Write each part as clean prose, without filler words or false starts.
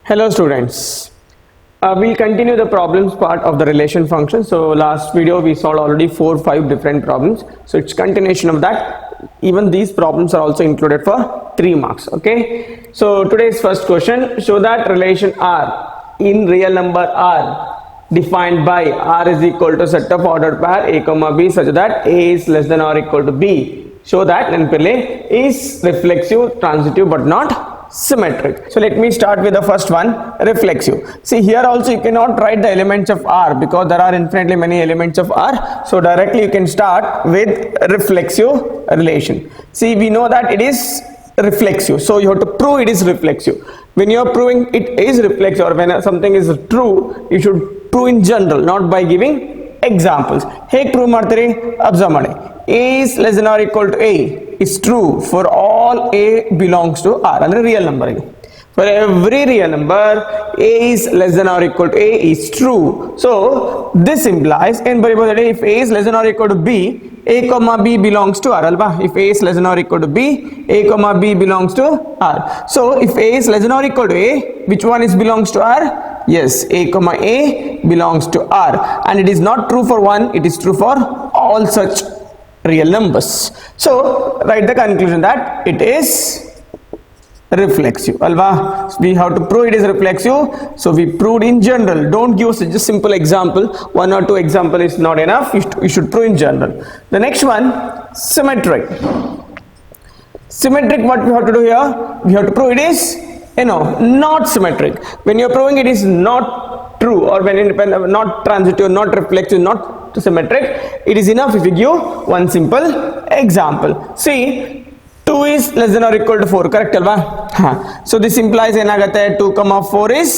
Hello students, we'll continue the problems part of the relation function. So last video we solved already 4-5 different problems, so it's continuation of that. Even these problems are also included for 3 marks. Okay, so today's first question: show that relation R in real number R defined by R is equal to set of ordered pair A comma B such that A is less than or equal to B. Show that is reflexive, transitive but not symmetric. So let me start with the first one, reflexive. See, here also you cannot write the elements of R because there are infinitely many elements of R. So directly you can start with reflexive relation. See, we know that it is reflexive, so you have to prove it is reflexive. When you are proving it is reflexive or when something is true, you should prove in general, not by giving examples. ಹೇಗೆ prove ಮಾಡ್ತೀರಿ? Observe ಮಾಡಿ. A is less than or equal to A is true for all A belongs to R. Andre real number. For every real number, A is less than or equal to A is true. So this implies if A is less than or equal to B, A comma B belongs to R. Alba. If A is less than or equal to B, A comma B belongs to R. So if A is less than or equal to A, which one is belongs to R? Yes, A comma A belongs to R, and it is not true for one, it is true for all such real numbers. So write the conclusion that it is reflexive. Alva, we have to prove it is reflexive, so we proved in general. Don't give such a simple example. 1 or 2 example is not enough. You should prove in general. The next one, symmetric. Symmetric, what we have to do here? We have to prove it is not symmetric. When you are proving it is not true, or when not transitive, not reflexive, not symmetric, it is enough if you give one simple example. See, 2 is less than or equal to 4, correct alva? So this implies enagate 2 comma 4 is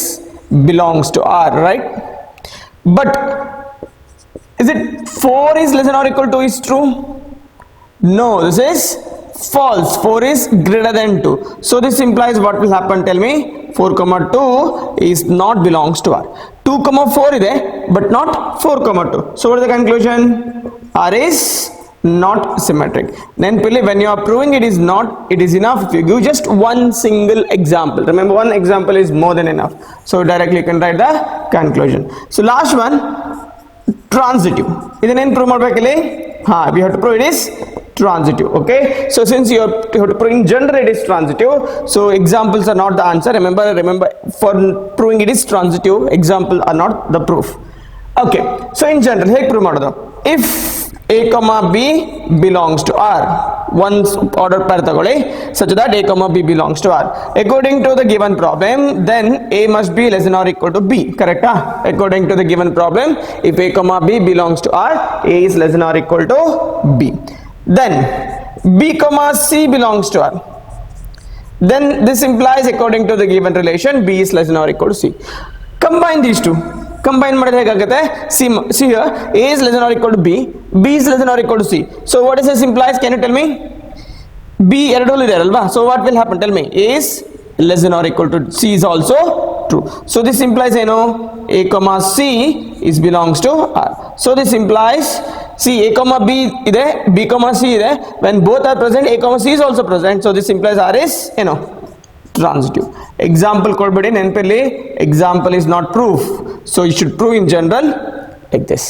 belongs to R, right? But is it 4 is less than or equal to is true? No, this is false. 4 is greater than 2. So this implies what will happen? Tell me. 4 comma 2 is not belongs to R. 2 comma 4 is there, but not 4 comma 2. So what is the conclusion? R is not symmetric. Then when you are proving it is not, it is enough if you give just one single example. Remember, one example is more than enough. So directly you can write the conclusion. So last one, transitive. Then prove we have to prove it is transitive. Okay, so since you have to prove in general it is transitive, so examples are not the answer. Remember for proving it is transitive, example are not the proof. Okay, so in general hege prove ಮಾಡೋದು? If A comma B belongs to R, once order pair ತಗೊಳ್ಳಿ such that A comma B belongs to R. According to the given problem, then A must be less than or equal to B, correct? According to the given problem, if A comma B belongs to R, A is less than or equal to B. Then B comma C belongs to R. Then this implies according to the given relation, B is less than or equal to C. Combine these two. Combine ಮಾಡಿದ್ರೆ ಹೇಗಾಗುತ್ತೆ? See here, A is less than or equal to B, B is less than or equal to C. So what does this implies? Can you tell me? B ಎರಡೂ ಇದೆ ಅಲ್ವಾ? So what will happen? Tell me. A is less than or equal to C is also true. So this implies A comma C is belongs to R. So this implies see A comma B ಇದೆ, B comma C ಇದೆ. When both are present, A comma C is also present. So this implies R is transitive. Example ಕೊಡ್ಬೇಡಿ ನೆನಪಲ್ಲಿ, example is not proof. So you should prove in general like this.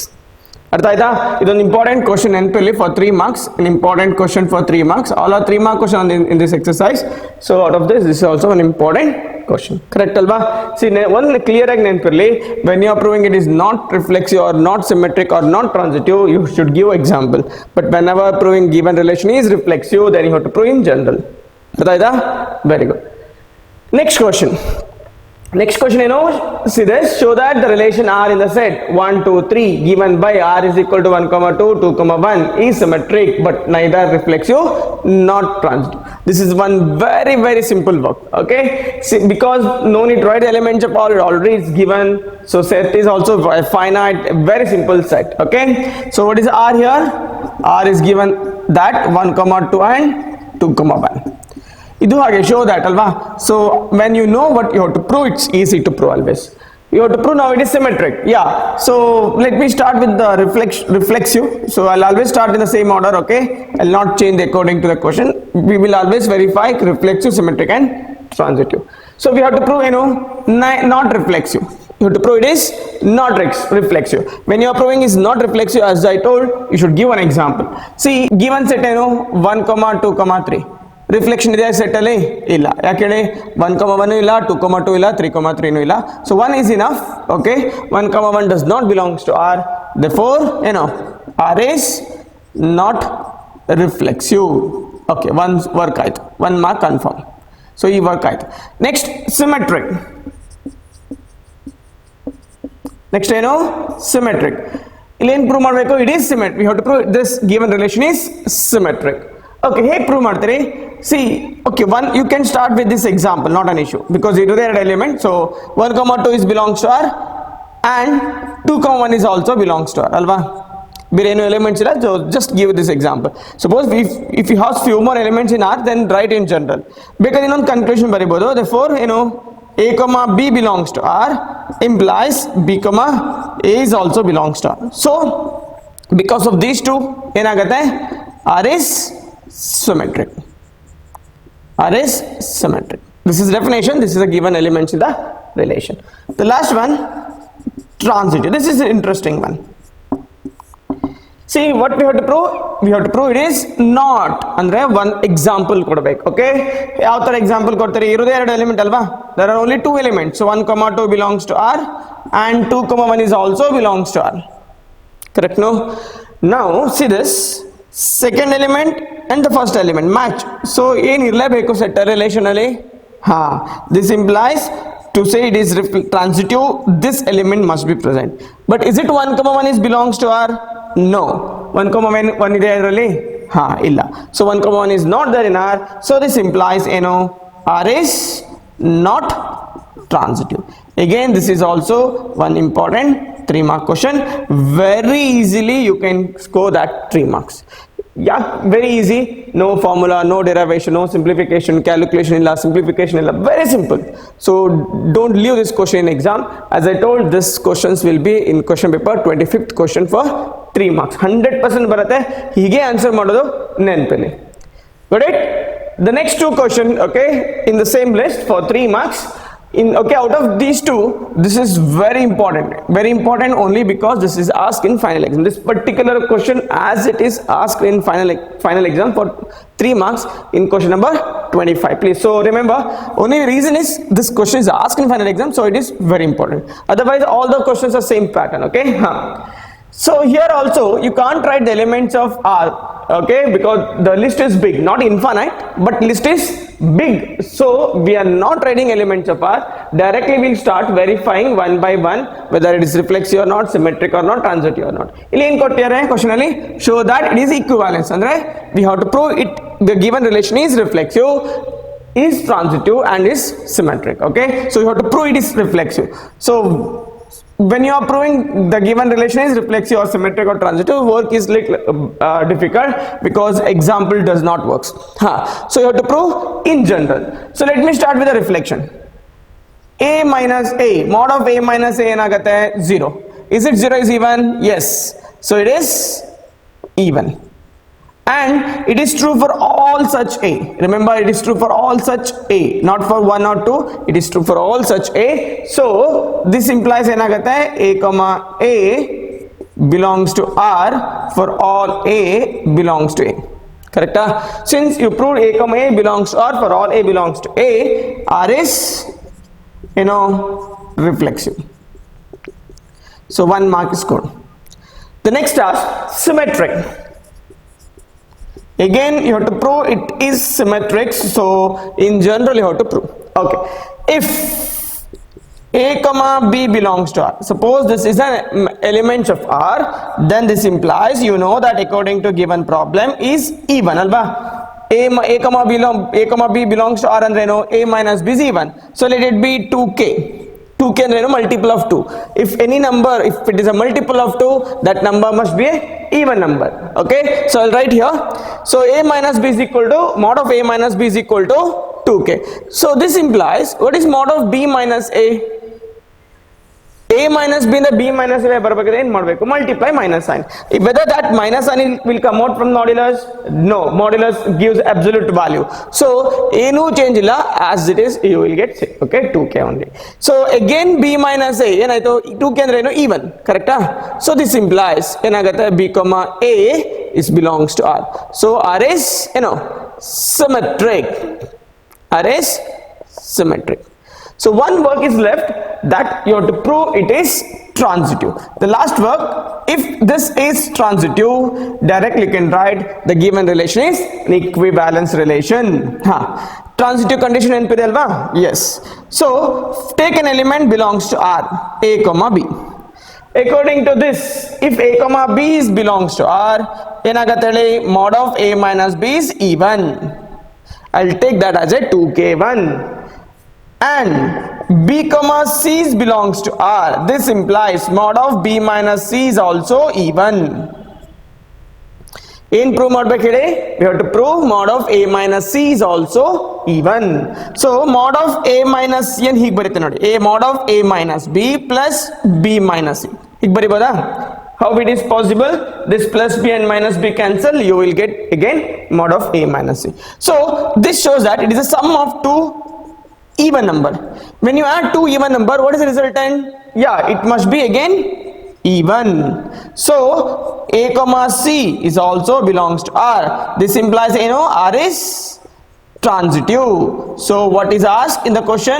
ಅರ್ಥ ಆಯ್ತಾ? ಇದೊಂದು important question ನೆನಪಲ್ಲಿ for 3 marks. An important question for 3 marks. All are 3 mark question in this exercise. So out of this is also an important question. Correct alva? See, one clear ಆಗಿ ನೆನಪಿರಲಿ, when you are proving it is not reflexive or not symmetric or not transitive, you should give example. But whenever proving given relation is reflexive, then you have to prove in general. ಅರ್ಥ ಆಯ್ತಾ? Very good. Next question. Next question, see this, show that the relation R in the set 1, 2, 3 given by R is equal to 1, 2, 2, 1 is symmetric but neither reflexive, not transitive. This is one very, very simple work. Okay, see, because no need to write the elements of R, it already is given. So set is also a finite, very simple set. Okay, so what is R here? R is given that 1, 2 and 2, 1. ಇದು ಹಾಗೆ show that alva. So when you know what you have to prove, it's easy to prove always. You have to prove now it is symmetric. Yeah, so let me start with the reflexive. So I'll always start in the same order. Okay, I'll not change according to the question. We will always verify reflexive, symmetric and transitive. So we have to prove, not reflexive. You have to prove it is not reflexive. When you are proving is not reflexive, as I told, you should give an example. See, given set 1, 2, 3. Reflection ಇದೆ set ಅಲ್ಲಿ ಇಲ್ಲ, ಯಾಕೆ 1, 1 ಇಲ್ಲ, 2, 2 ಇಲ್ಲ, 3, 3 ಇಲ್ಲ. So 1 is enough. Okay, 1, 1 does not belongs to R. Therefore, R is not reflexive. Okay, one work ಆಯ್ತು, 1 mark confirm. So ಈ work ಆಯ್ತು. Next symmetric. ನೆಕ್ಸ್ಟ್ ಏನು ಸಿಮೆಟ್ರಿಕ್. ಇಲ್ಲಿ ಏನು ಪ್ರೂವ್ ಮಾಡಬೇಕು? It is symmetric. We have to prove this given relation is symmetric. Okay, ಹೇಗೆ prove ಮಾಡ್ತೀರಿ? See, okay, you can start with this example, not an issue, because it is an element. So 1, 2 is belongs to R and 2, 1 is also belongs to R, alva? There are no elements in R, so just give this example. Suppose if you have few more elements in R, then write in general. Because conclusion baribodu. Therefore, A, B belongs to R implies B, A is also belongs to R. So because of these two, R is symmetric. R is symmetric. This is definition. This is a given element in the relation. The last one, transitive. This is an interesting one. See, what we have to prove? We have to prove it is not. Andre one example kodabek. Okay, ಯಾವ ತರ example ಕೊಡ್ತಾರೆ? ಇರುವುದೇ ಎರಡು element ಅಲ್ವಾ? There are only two elements. So 1, 2 belongs to R and 2, 1 is also belongs to R. Correct? No. Now see this. Second element and the first element match. So ಏನು ಇರಲೇಬೇಕು set relation ಅಲ್ಲಿ? This implies to say it is transitive, this element must be present. But is it 1, 1 is belongs to R? No. 1, 1 ಇದೆ ಅದರಲ್ಲಿ? ಇಲ್ಲ. So 1, 1 is not there in R. So this implies R is not transitive. Again, this is also one important 3 mark question. Very easily you can score that 3 marks. Yeah, very easy. No formula, no derivation, no simplification, calculation illa, simplification illa. Very simple. So don't leave this question in exam. As I told, this questions will be in question paper 25th question for 3 marks. 100% ಬರುತ್ತೆ. ಹೀಗೆ answer ಮಾಡೋದು ನೆನಪಲ್ಲಿ. Got it? The next two question, okay, in the same list for 3 marks. Out of these two, this is very important only because this is asked in final exam. This particular question, as it is asked in final exam for 3 marks in question number 25, please. So remember, only reason is this question is asked in final exam, so it is very important. Otherwise all the questions are same pattern. Okay, so here also you can't write the elements of R, okay, because the list is big, not infinite, but list is big. So we are not writing elements of R. Directly we'll start verifying one by one whether it is reflexive or not, symmetric or not, transitive or not. ಇಲ್ಲಿ ಏನು ಕೊಟ್ಟಿದ್ದಾರೆ question ಅಲ್ಲಿ? Show that it is equivalence. ಅಂದ್ರೆ we have to prove it, the given relation is reflexive, is transitive and is symmetric. Okay, so you have to prove it is reflexive. So when you are proving the given relation is reflexive or symmetric or transitive, work is like difficult because example does not work. So you have to prove in general. So let me start with a reflection. A minus A, mod of A minus A ಏನಾಗುತ್ತೆ? 0. Is it 0 is even? Yes. So it is even. And it is true for all such A. Remember, it is true for all such A, not for 1 or 2. It is true for all such A. So this implies ಏನಾಗುತ್ತೆ? A, A belongs to R for all A belongs to A. Correct? Since you proved A, A belongs to R for all A belongs to A, R is reflexive. So 1 mark is scored. The next task, symmetric. Again you have to prove it is symmetric. So in general you have to prove. Okay, if A, B belongs to R, suppose this is an element of R, then this implies that according to given problem is even, alba? A, B belongs to R and A minus B is even. So let it be 2k. 2k and multiple of 2. If any number, if it is a multiple of 2, that number must be a even number. Okay, so I'll write here. So A minus B is equal to, mod of A minus B is equal to 2k. So this implies, what is mod of B minus A? A a minus b ಇಂದ b minus a ಬರಬೇಕಾದ್ರೆ ಏನು ಮಾಡಬೇಕು multiply minus sign whether that minus sign will come out from modulus no modulus gives absolute value so ಏನು change ಇಲ್ಲ as it is you will get okay 2k only so again b minus a ಏನಾಯ್ತು 2k ಅಂದ್ರೆ ಏನು even ಕರೆಕ್ಟಾ so this implies ಏನಾಗುತ್ತೆ b a is belongs to r so r is symmetric r is symmetric. So one work is left that you have to prove it is transitive. The last work, if this is transitive, directly you can write the given relation is an equivalence relation. Transitive condition NP alva? Yes. So take an element belongs to R, A comma B. According to this, if A comma B is belongs to R, enagatale mod of A minus B is even. I'll take that as a 2k1. And b comma c belongs to R. This implies mod of b minus c is also even. In prove ಮಾಡಬೇಕು ಹೇಳಿ we have to prove mod of a minus c is also even. So mod of a minus c ಏನು ಹೀಗೆ ಬರುತ್ತೆ ನೋಡಿ a mod of a minus b plus b minus c ಹೀಗೆ ಬರಿಬೋದಾ how it is possible this plus b and minus b cancel you will get again mod of a minus c. So this shows that it is a sum of two even number. When you add two even number, what is the resultant? Yeah, it must be again even. So a comma c is also belongs to R. This implies R is transitive. So what is asked in the question?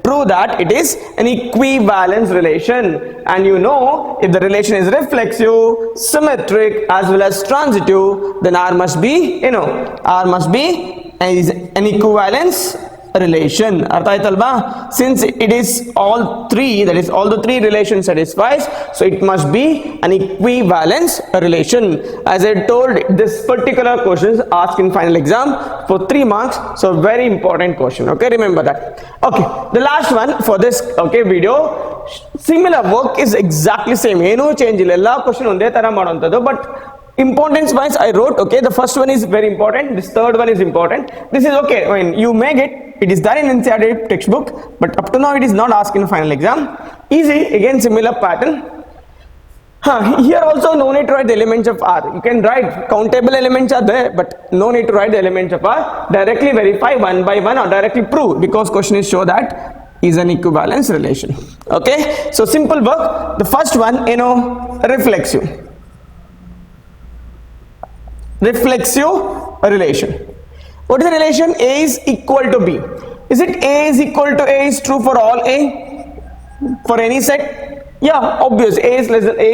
Prove that it is an equivalence relation, and you know if the relation is reflexive, symmetric as well as transitive, then R must be R must be an equivalence relation. ಅರ್ಥ ಆಯ್ತಲ್ವಾ since it is all three, that is all the three relations satisfies, so it must be an equivalence relation. As I told, this particular question is asked in final exam for 3 marks, so very important question. Okay, remember that. Okay, the last one for this video, similar work is exactly same, ಏನು change ಇಲ್ಲ, ಎಲ್ಲ question ಒಂದೇ ತರ ಮಾಡುವಂತದ್ದು, but importance wise I wrote, okay, the first one is very important, this third one is important, this is okay, I mean you may get it is there in NCERT textbook, but up to now it is not asked in final exam. Easy, again similar pattern. Here also no need to write the elements of R. You can write countable elements are there, but no need to write the elements of R. Directly verify one by one or directly prove, because question is show that is an equivalence relation. Okay, so simple work. The first one, reflexive relation. What is the relation? A is equal to B. Is it A is equal to A is true for all A? For any set? Yeah, obvious. A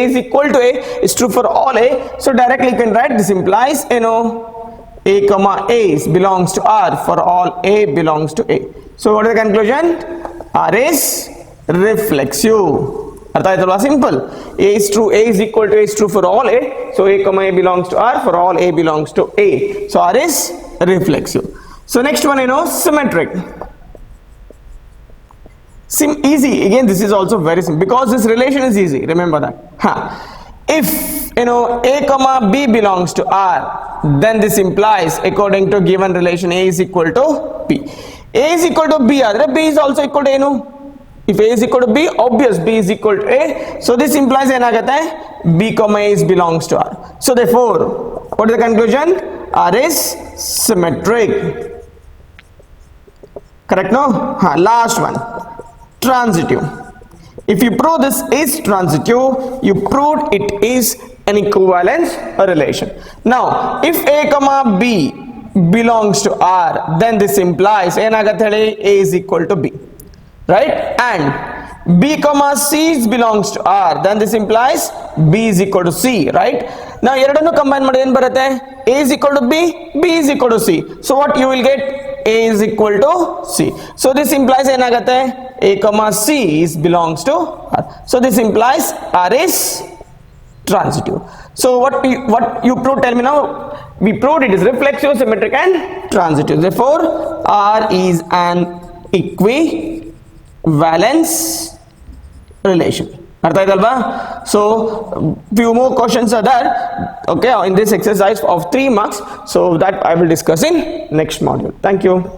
is equal to A is true for all A. So directly you can write this implies A comma A belongs to R for all A belongs to A. So what is the conclusion? R is reflexive. Simple. A is true, A is equal to A is true for all A, so A comma A belongs to R for all A belongs to A, so R is reflexive. So next one, symmetric. Easy, again this is also very simple because this relation is easy, remember that. If A comma B belongs to R, then this implies according to given relation A is equal to B. A is equal to B, B is also equal to A. If A is equal to B, obvious B is equal to A. So this implies B comma A belongs to R. So therefore, what is the conclusion? R is symmetric. Correct, no? Last one, transitive. If you prove this is transitive, you proved it is an equivalence relation. Now, if A comma B belongs to R, then this implies A is equal to B. Right, and B comma C belongs to R, then this implies B is equal to C, right? Now ಎರಡನ್ನು combine ಮಾಡಿ ಏನು ಬರುತ್ತೆ? A is equal to B, B is equal to C. So what you will get? A is equal to C. So this implies ಏನಾಗುತ್ತೆ? A comma C belongs to R. So this implies R is transitive. So what you proved? Tell me now. We proved it is reflexive, symmetric, and transitive. Therefore, R is an equivalence relation. So few more questions are there, okay, in this exercise of 3 marks, so that I will discuss in next module. Thank you.